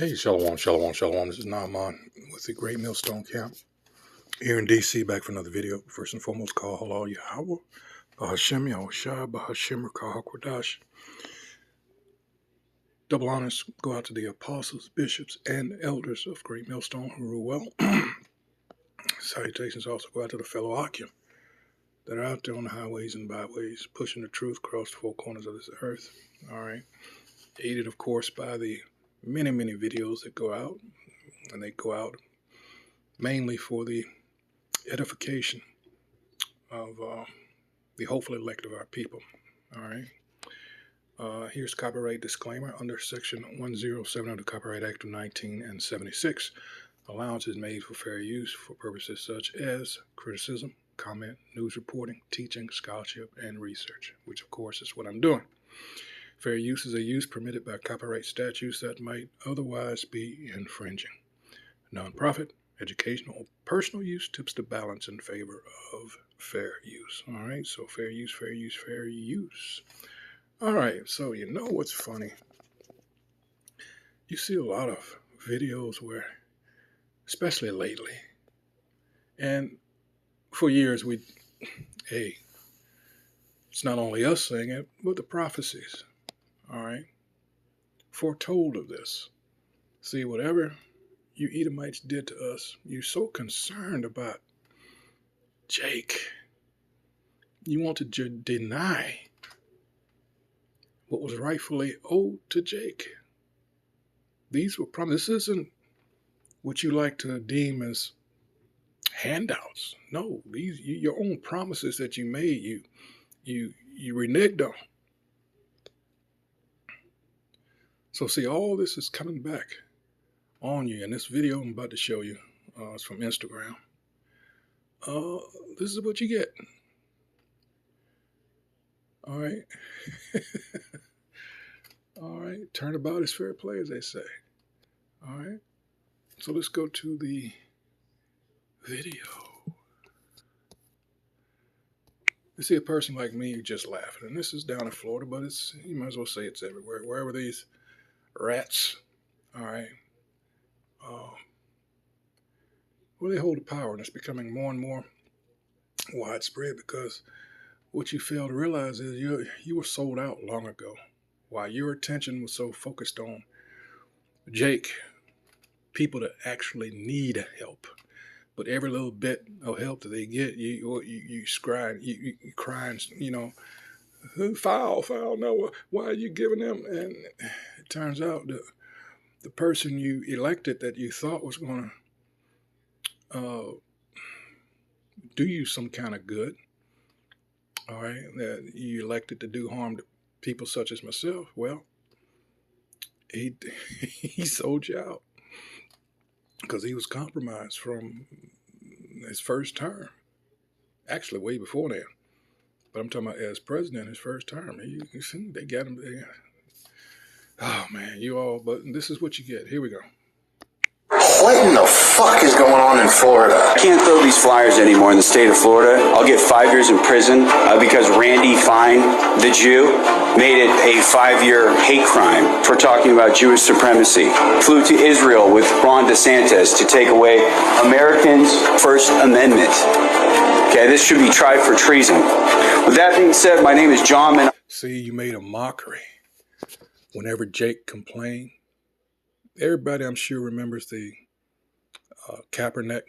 Hey, shalom, shalom, shalom. This is Naaman with the Great Millstone Camp here in DC. Back for another video. First and foremost, call halal Yahweh, Bahashem Yahushua, Bahashem Rakahakwadash. Double honors go out to the apostles, bishops, and elders of Great Millstone who rule well. Salutations also go out to the fellow Akim that are out there on the highways and byways, pushing the truth across the four corners of this earth. All right. Aided, of course, by the many, many videos that go out, and they go out mainly for the edification of the hopeful elect of our people. All right. Here's copyright disclaimer. Under Section 107 of the Copyright Act of 1976, allowance is made for fair use for purposes such as criticism, comment, news reporting, teaching, scholarship, and research, which of course is what I'm doing. Fair use is a use permitted by copyright statutes that might otherwise be infringing. Nonprofit, educational, or personal use tips the balance in favor of fair use. All right, so fair use, fair use, fair use. All right, so you know what's funny? You see a lot of videos where, especially lately, and for years it's not only us saying it, but the prophecies, all right, foretold of this. See, whatever you Edomites did to us, you're so concerned about Jake. You want to deny what was rightfully owed to Jake. These were promises. This isn't what you like to deem as handouts. No, these your own promises that you made. You reneged on. So see, all this is coming back on you. And this video I'm about to show you, it's from Instagram. This is what you get. All right. All right. Turnabout is fair play, as they say. All right. So let's go to the video. You see a person like me who just laughing. And this is down in Florida, but you might as well say it's everywhere. Wherever these rats, all right, where they hold the power. And it's becoming more and more widespread because what you fail to realize is you were sold out long ago. While your attention was so focused on Jake, people that actually need help. But every little bit of help that they get, you crying, foul, no, why are you giving them? And it turns out the person you elected that you thought was going to do you some kind of good, all right, that you elected to do harm to people such as myself, well, he sold you out because he was compromised from his first term. Actually, way before then. But I'm talking about as president, his first term. You see, they got him there. Oh, man, but this is what you get. Here we go. What in the fuck is going on in Florida? I can't throw these flyers anymore in the state of Florida. I'll get 5 years in prison because Randy Fine, the Jew, made it a 5-year hate crime for talking about Jewish supremacy. Flew to Israel with Ron DeSantis to take away Americans' First Amendment. Okay, this should be tried for treason. With that being said, my name is John Min. See, you made a mockery. Whenever Jake complained, everybody I'm sure remembers the Kaepernick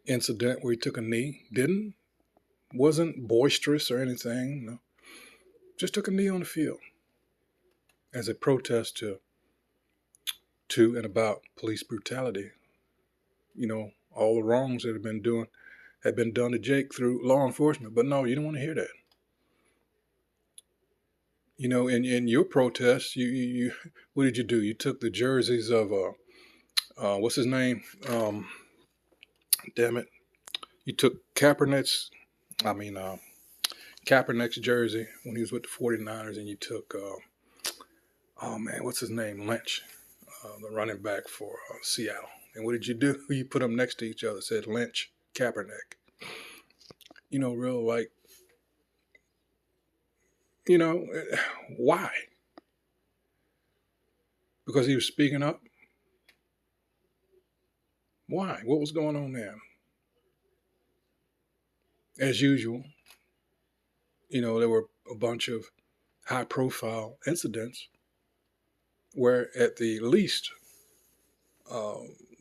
incident where he took a knee. Wasn't boisterous or anything. No, just took a knee on the field as a protest to and about police brutality. You know, all the wrongs that had been done to Jake through law enforcement. But no, you don't want to hear that. You know, in your protests, you what did you do? You took the jerseys of what's his name? Damn it! You took Kaepernick's jersey when he was with the 49ers, and you took what's his name? Lynch, the running back for Seattle. And what did you do? You put them next to each other. Said Lynch, Kaepernick. You know, real like. You know, why? Because he was speaking up? Why? What was going on there? As usual, there were a bunch of high-profile incidents where, at the least,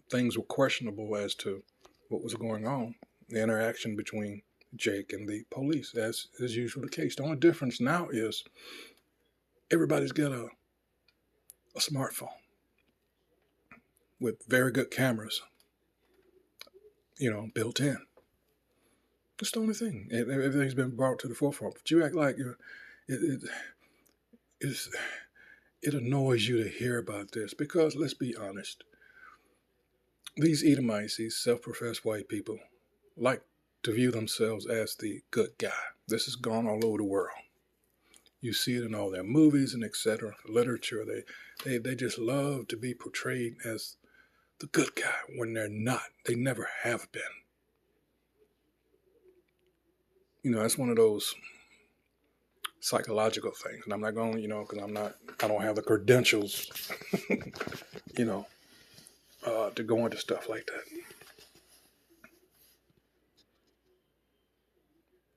things were questionable as to what was going on, the interaction between Jake and the police, as is usually the case. The only difference now is everybody's got a smartphone with very good cameras, built in. That's the only thing. Everything's been brought to the forefront. But you act like it annoys you to hear about this because, let's be honest, these Edomites, these self-professed white people, like to view themselves as the good guy. This has gone all over the world. You see it in all their movies and etc. Literature. They just love to be portrayed as the good guy when they're not. They never have been. That's one of those psychological things. And I'm not going, because I don't have the credentials, to go into stuff like that.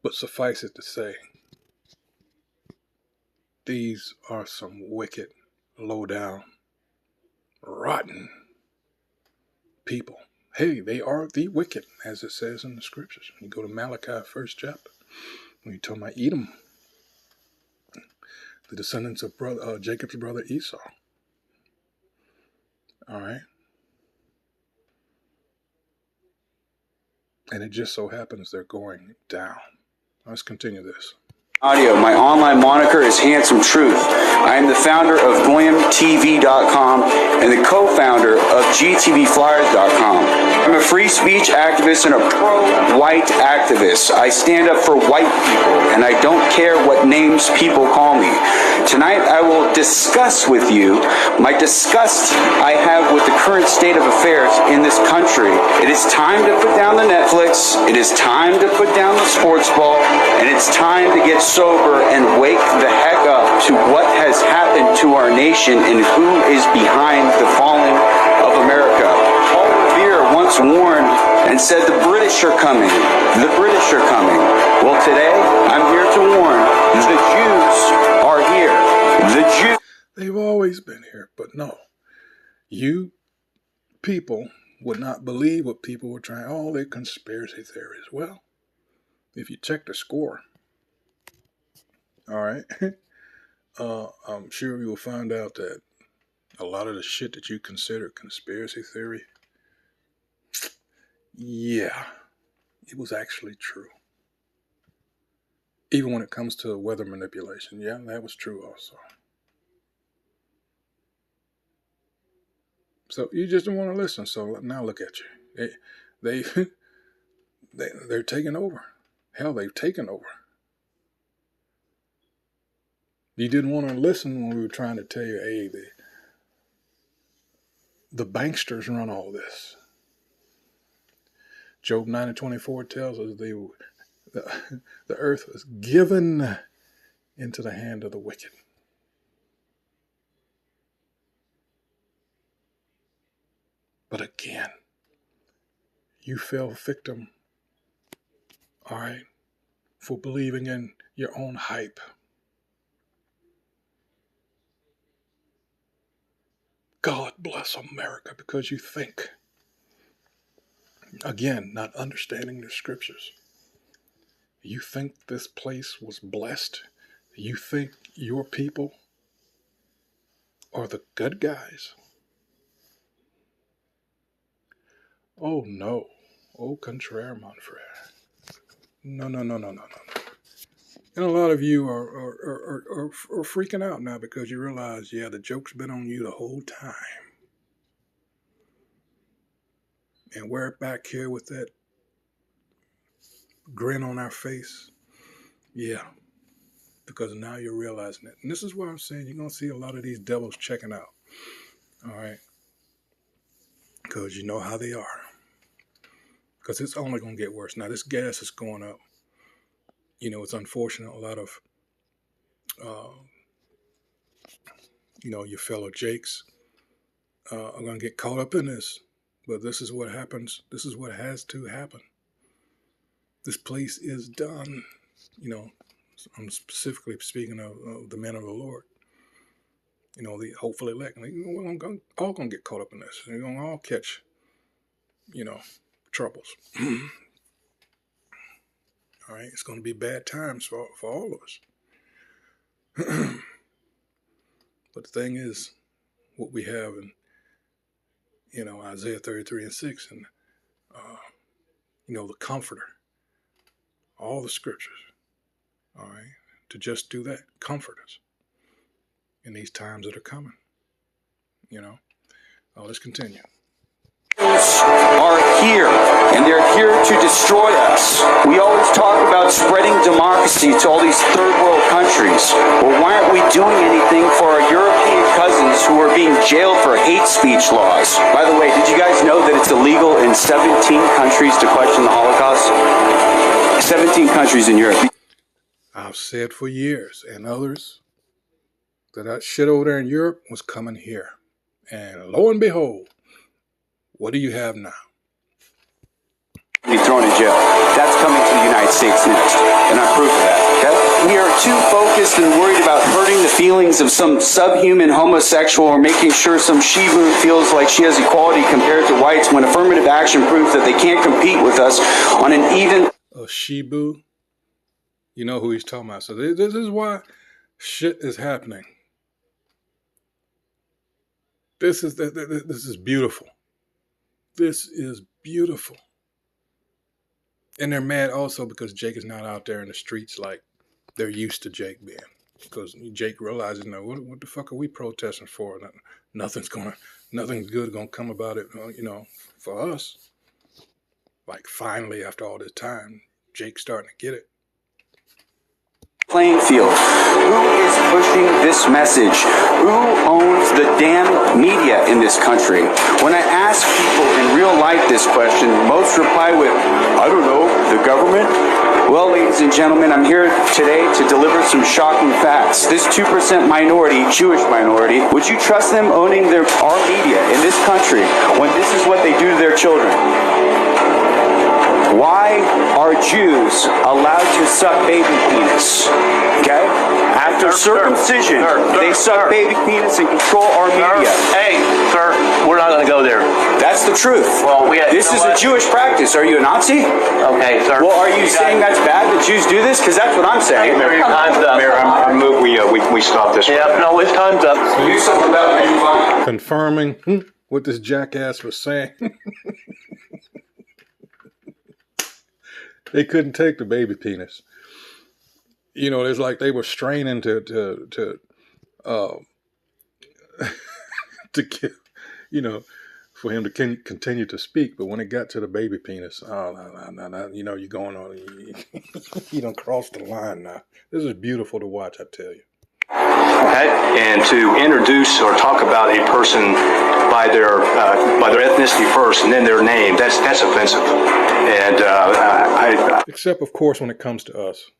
But suffice it to say, these are some wicked, low-down, rotten people. Hey, they are the wicked, as it says in the scriptures. When you go to Malachi, 1st chapter, when you talk about Edom, the descendants of Jacob's brother Esau. All right? And it just so happens they're going down. Let's continue this. Audio. My online moniker is Handsome Truth. I am the founder of GoyamTV.com and the co-founder of GTVFlyers.com. I'm a free speech activist and a pro-white activist. I stand up for white people, and I don't care what names people call me. Tonight, I will discuss with you my disgust I have with the current state of affairs in this country. It is time to put down the Netflix. It is time to put down the sports ball, and it's time to get sober and wake the heck up to what has happened to our nation and who is behind the falling of America. Paul Revere once warned and said the British are coming. The British are coming. Well, today I'm here to warn the Jews are here. The Jews. They've always been here, but no. You people would not believe what people were trying. Oh, they're conspiracy theories. Well, if you check the score, all right, I'm sure you will find out that a lot of the shit that you consider conspiracy theory, yeah, it was actually true. Even when it comes to weather manipulation, yeah, that was true also. So you just don't want to listen. So now look at you. They're taking over. Hell, they've taken over. You didn't want to listen when we were trying to tell you, hey, the banksters run all this. Job 9:24 tells us the earth was given into the hand of the wicked. But again, you fell victim, all right, for believing in your own hype. God bless America, because you think, again, not understanding the scriptures. You think this place was blessed. You think your people are the good guys. Oh no. Au contraire, mon frère. No. And a lot of you are freaking out now because you realize, yeah, the joke's been on you the whole time. And we're back here with that grin on our face. Yeah, because now you're realizing it. And this is why I'm saying you're going to see a lot of these devils checking out. All right? Because you know how they are. Because it's only going to get worse. Now, this gas is going up. It's unfortunate. A lot of, your fellow Jakes are going to get caught up in this. But this is what happens. This is what has to happen. This place is done. You know, I'm specifically speaking of the men of the Lord. You know, the hopeful elect. We're all going to get caught up in this. We're going to all catch, you know, troubles. All right, it's going to be bad times for all of us. But the thing is, what we have in, you know, Isaiah 33:6, and you know, the Comforter, all the scriptures, all right, to just do that, comfort us in these times that are coming. You know, let's continue. Are here, and they're here to destroy us. We always talk about spreading democracy to all these third world countries. Well, why aren't we doing anything for our European cousins who are being jailed for hate speech laws? By the way, did you guys know that it's illegal in 17 countries to question the Holocaust? 17 countries in Europe. I've said for years, and others, that shit over there in Europe was coming here. And lo and behold, what do you have now? Be thrown in jail. That's coming to the United States next, and I'm proof of that. Okay? We are too focused and worried about hurting the feelings of some subhuman homosexual or making sure some Shibu feels like she has equality compared to whites when affirmative action proves that they can't compete with us on an even... A Shibu? You know who he's talking about. So this is why shit is happening. This is beautiful. This is beautiful. And they're mad also because Jake is not out there in the streets like they're used to Jake being. Because Jake realizes, now, what the fuck are we protesting for? Nothing's good gonna come about it, you know, for us. Like, finally, after all this time, Jake's starting to get it. Playing field. Who is pushing this message? Who owns the damn media in this country? When I ask people in real life this question, most reply with, I don't know, the government? Well, ladies and gentlemen, I'm here today to deliver some shocking facts. This 2% minority, Jewish minority, would you trust them owning our media in this country when this is what they do to their children? Why are Jews allowed to suck baby penis? Okay? After circumcision, they suck baby penis and control our media. Hey, sir, we're not going to go there. That's the truth. Well, this is a Jewish practice. Are you a Nazi? Okay, sir. Well, are you saying that's bad that Jews do this? Because that's what I'm saying. Mayor, time's up. Mayor, I move we stop this. Yeah, no, it's time's up. Do something about it. Confirming what this jackass was saying. They couldn't take the baby penis. You know, it's like they were straining to get, you know, for him to continue to speak. But when it got to the baby penis, no, you know, you're going on, you don't cross the line now. This is beautiful to watch, I tell you. Okay? And to introduce or talk about a person by their ethnicity first and then their name, that's offensive. And except, of course, when it comes to us.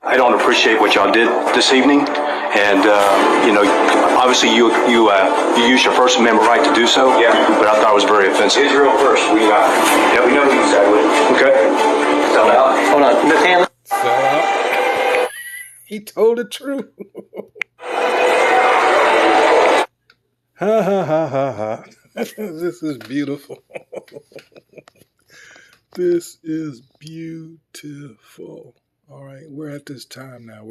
I don't appreciate what y'all did this evening. And you know, obviously you used your First Amendment right to do so. Yeah. But I thought it was very offensive. Israel first. We know who you said with. Okay. So now, Hold on. Nathaniel. He told the truth. Ha ha ha ha ha. This is beautiful. This is beautiful. All right, we're at this time now.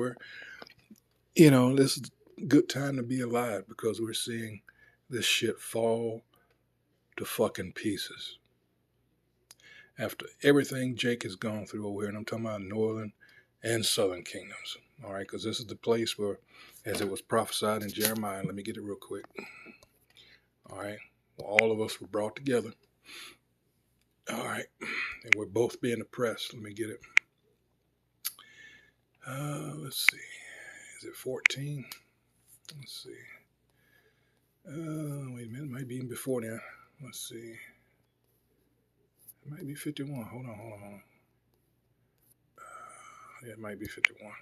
This is a good time to be alive because we're seeing this shit fall to fucking pieces. After everything Jake has gone through over here, and I'm talking about northern and southern kingdoms. All right, because this is the place where, as it was prophesied in Jeremiah, let me get it real quick. All right, well, all of us were brought together. All right, and we're both being oppressed. Let me get it. Let's see. Is it 14? Let's see. Wait a minute. It might be even before that. Let's see. It might be 51. Hold on. Yeah, it might be 51.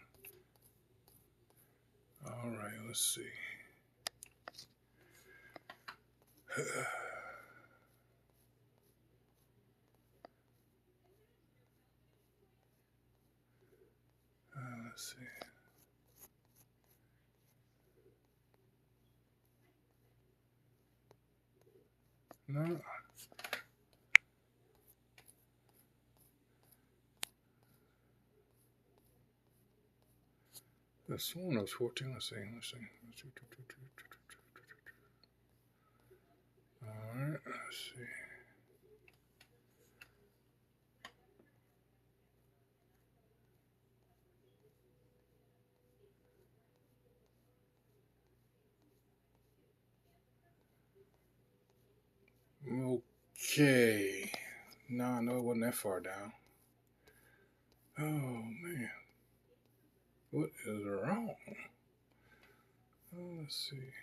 All right, let's see. Let's see. No. This one was 14. Let's see. All right. Let's see. Okay. No, I know it wasn't that far down. Oh, man. What is wrong? Oh, let's see.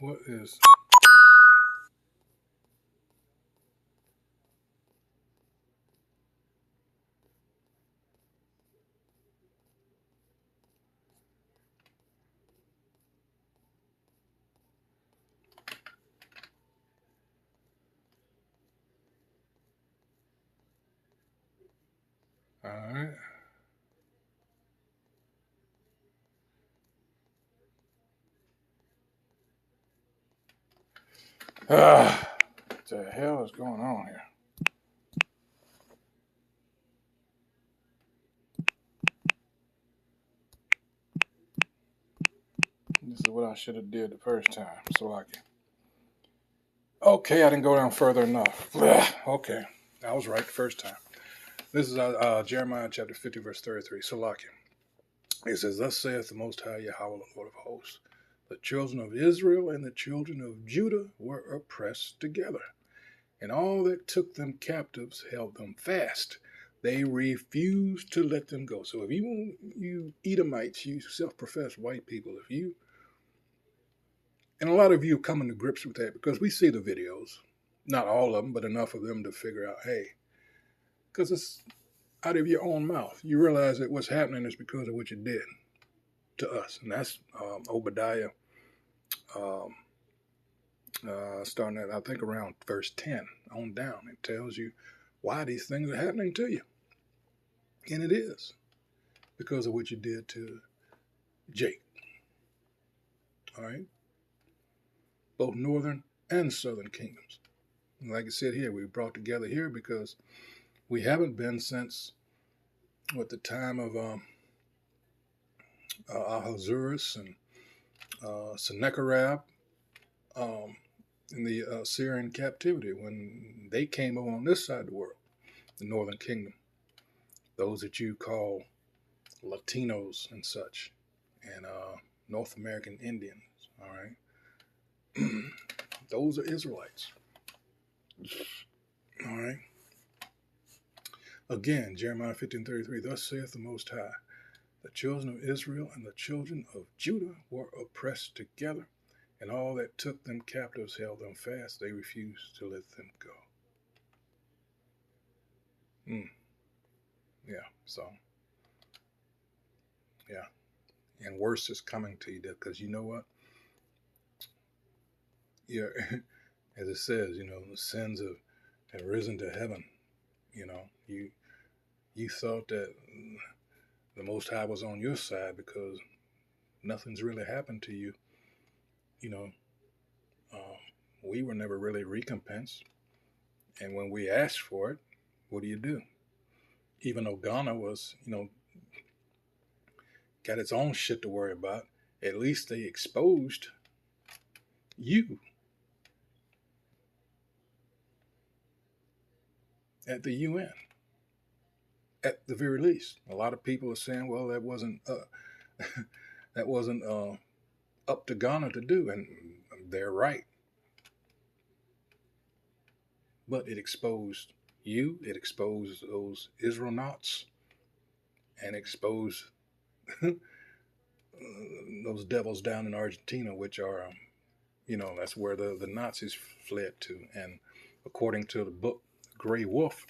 What is... All right. What the hell is going on here? This is what I should have did the first time, so I can... Okay, I didn't go down further enough. Okay, I was right the first time. This is Jeremiah chapter 50, verse 33. Salakia. It says, Thus saith the Most High Yahweh, the Lord of hosts, the children of Israel and the children of Judah were oppressed together, and all that took them captives held them fast. They refused to let them go. So if you Edomites, you self-professed white people, if you, and a lot of you come into grips with that because we see the videos, not all of them, but enough of them to figure out, hey, because it's out of your own mouth. You realize that what's happening is because of what you did to us. And that's Obadiah, starting at, I think, around verse 10 on down. It tells you why these things are happening to you. And it is because of what you did to Jake. All right? Both northern and southern kingdoms. And like I said here, we brought together here because we haven't been since what the time of Ahasuerus and Sennacherib in the Syrian captivity when they came over on this side of the world, the northern kingdom. Those that you call Latinos and such, and North American Indians, all right? Those are Israelites. All right? Again, Jeremiah 15:33, Thus saith the Most High, the children of Israel and the children of Judah were oppressed together, and all that took them captives held them fast. They refused to let them go. Yeah, so, yeah. And worse is coming to you because you know what? Yeah, as it says, the sins have risen to heaven. You thought that the Most High was on your side because nothing's really happened to you. We were never really recompensed. And when we asked for it, what do? Even though Ghana was, got its own shit to worry about, at least they exposed you at the UN. At the very least, a lot of people are saying, well, that wasn't up to Ghana to do, and they're right. But it exposed you, it exposed those Israelites, and exposed those devils down in Argentina, which are, that's where the Nazis fled to. And according to the book, Grey Wolf.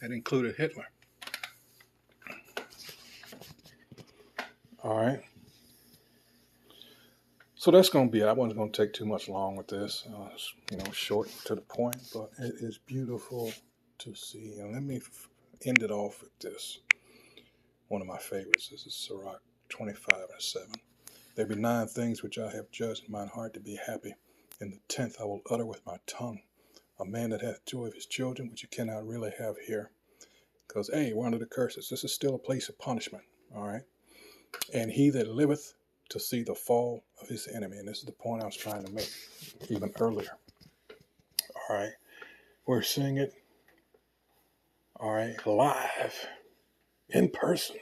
That included Hitler. All right. So that's going to be it. I wasn't going to take too much long with this. It's, short to the point, but it is beautiful to see. And let me end it off with this. One of my favorites. This is Sirach 25:7. There be 9 things which I have judged in mine heart to be happy. And the 10th I will utter with my tongue. A man that hath joy of his children, which you cannot really have here. Because, hey, we're under the curses. This is still a place of punishment. All right. And he that liveth to see the fall of his enemy. And this is the point I was trying to make even earlier. All right. We're seeing it. All right. Live. In person.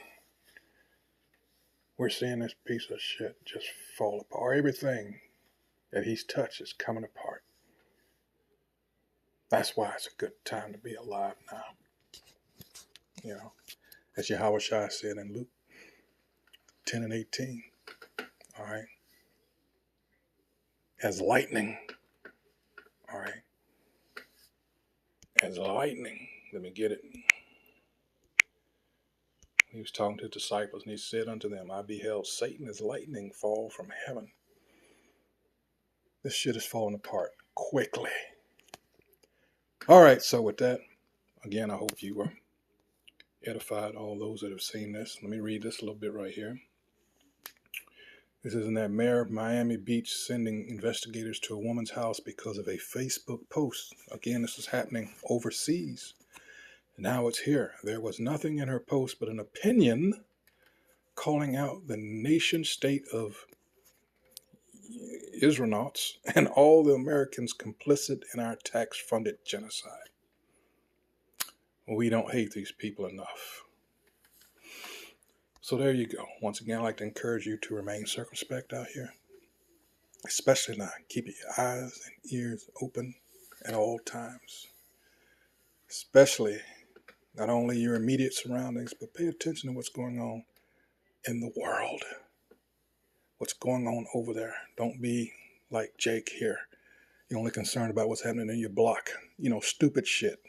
We're seeing this piece of shit just fall apart. Everything that he's touched is coming apart. That's why it's a good time to be alive now. As Yahweh Shai said in Luke 10:18. All right. As lightning. All right. As lightning. Let me get it. He was talking to his disciples and he said unto them, I beheld Satan as lightning fall from heaven. This shit is falling apart quickly. All right. So with that, again, I hope you were edified, all those that have seen this. Let me read this a little bit right here. This is in that mayor of Miami Beach sending investigators to a woman's house because of a Facebook post. Again, this is happening overseas. Now it's here. There was nothing in her post but an opinion calling out the nation state of Israelites and all the Americans complicit in our tax-funded genocide. We don't hate these people enough. So there you go. Once again, I'd like to encourage you to remain circumspect out here. Especially now. Keep your eyes and ears open at all times. Especially not only your immediate surroundings, but pay attention to what's going on in the world. What's going on over there. Don't be like Jake here. You're only concerned about what's happening in your block. Stupid shit.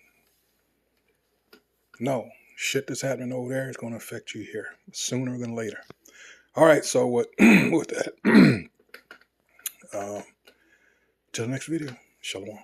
No. Shit that's happening over there is going to affect you here sooner than later. All right, so with that, till the next video, shalom.